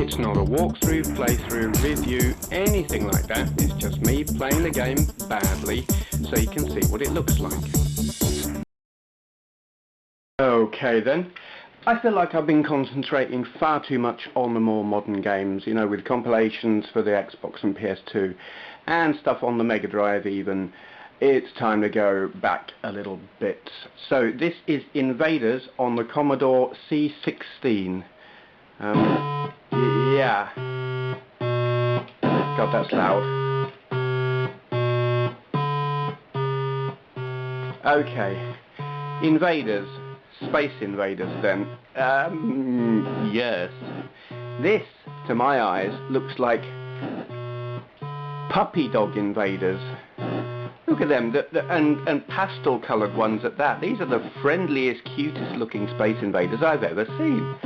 It's not a walkthrough, playthrough, review, anything like that. It's just me playing the game badly so you can see what it looks like. Okay then. I feel like I've been concentrating far too much on the more modern games, you know, with compilations for the Xbox and PS2 and stuff on the Mega Drive even. It's time to go back a little bit. So this is Invaders on the Commodore C16. Yeah. God, that's loud. Okay. Invaders. Space Invaders then. Yes. This, to my eyes, looks like puppy dog invaders. Look at them, and pastel coloured ones at that. These are the friendliest, cutest looking Space Invaders I've ever seen.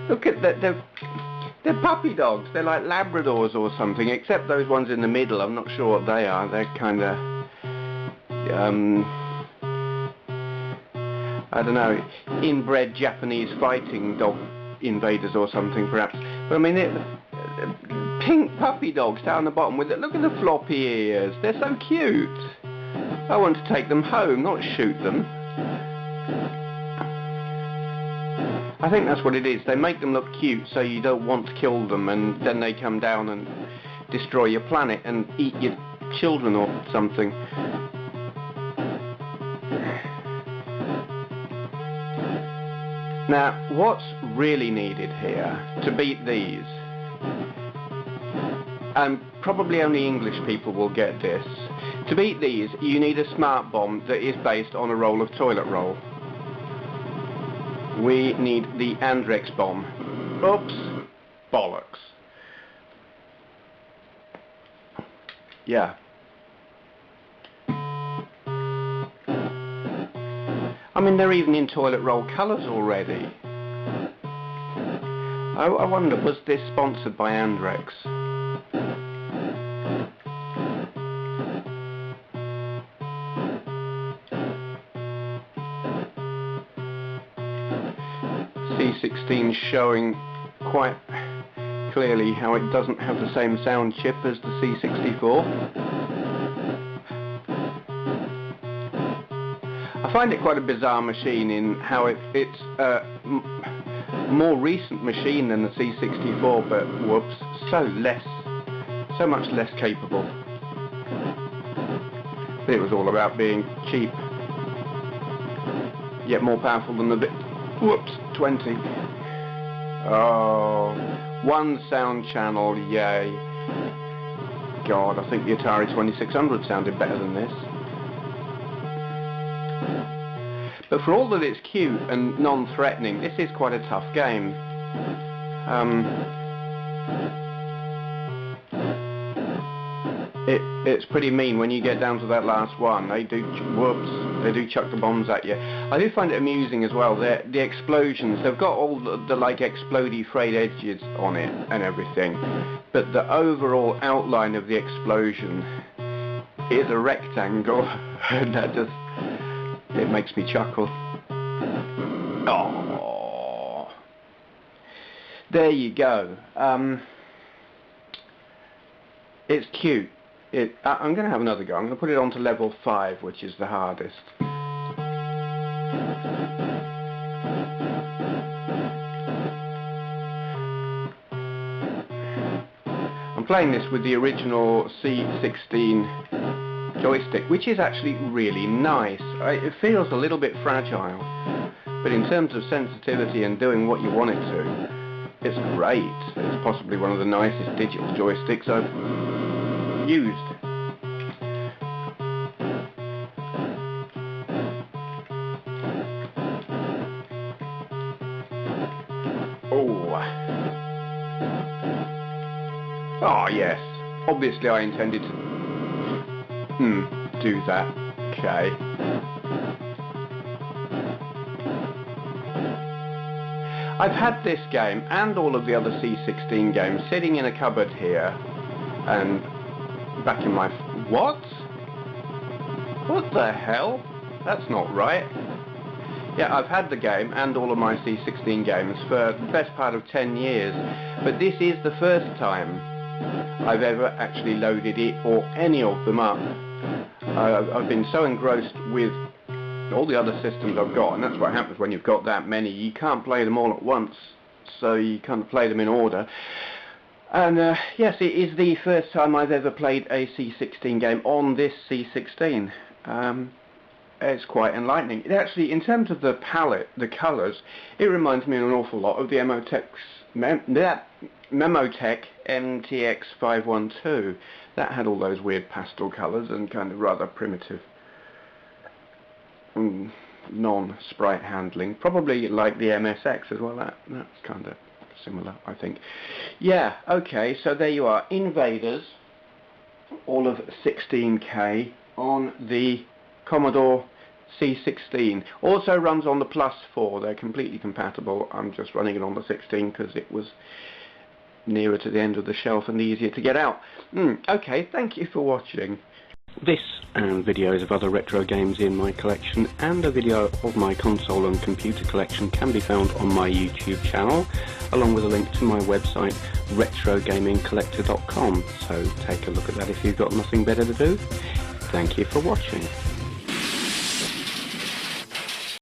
Look at that, they're puppy dogs. They're like Labradors or something, except those ones in the middle. I'm not sure what they are. They're kind of, I don't know, inbred Japanese fighting dog invaders or something perhaps. But I mean, pink puppy dogs down the bottom with it. Look at the floppy ears. They're so cute. I want to take them home, not shoot them. I think that's what it is. They make them look cute so you don't want to kill them, and then they come down and destroy your planet and eat your children or something. Now, what's really needed here to beat these, and probably only English people will get this, to beat these you need a smart bomb that is based on a roll of toilet roll. We need the Andrex bomb. Oops, bollocks. Yeah. I mean, they're even in toilet roll colours already. I wonder, was this sponsored by Andrex? C16 showing quite clearly how it doesn't have the same sound chip as the C64. I find it quite a bizarre machine in how it's a more recent machine than the C64, but whoops, so much less capable. It was all about being cheap, yet more powerful than the whoops, 20. Oh, one sound channel, yay. God, I think the Atari 2600 sounded better than this. But for all that it's cute and non-threatening, this is quite a tough game. It's pretty mean when you get down to that last one. They do, whoops, they do chuck the bombs at you. I do find it amusing as well. The explosions, they've got all the like explodey frayed edges on it and everything, but the overall outline of the explosion is a rectangle, and that just, it makes me chuckle. Oh, there you go. It's cute. I'm going to have another go. I'm going to put it on to level 5, which is the hardest. I'm playing this with the original C16 joystick, which is actually really nice. It feels a little bit fragile, but in terms of sensitivity and doing what you want it to, it's great. It's possibly one of the nicest digital joysticks I've used. Oh yes, obviously I intended to do that. Okay. I've had this game and all of the other C16 games sitting in a cupboard here and back in my... What? What the hell? That's not right. Yeah, I've had the game and all of my C16 games for the best part of 10 years, but this is the first time I've ever actually loaded it or any of them up. I've been so engrossed with all the other systems I've got, and that's what happens when you've got that many. You can't play them all at once, so you kind of play them in order. And yes, it is the first time I've ever played a C16 game on this C16. It's quite enlightening. It actually, in terms of the palette, the colours, it reminds me an awful lot of the Memotech MTX 512. That had all those weird pastel colours and kind of rather primitive non-sprite handling. Probably like the MSX as well. That's kind of similar, I think. Yeah, okay, so there you are. Invaders, all of 16K on the Commodore C16. Also runs on the Plus 4. They're completely compatible. I'm just running it on the 16 because it was nearer to the end of the shelf and easier to get out. Okay, thank you for watching. This and videos of other retro games in my collection and a video of my console and computer collection can be found on my YouTube channel, along with a link to my website retrogamingcollector.com, so take a look at that if you've got nothing better to do. Thank you for watching.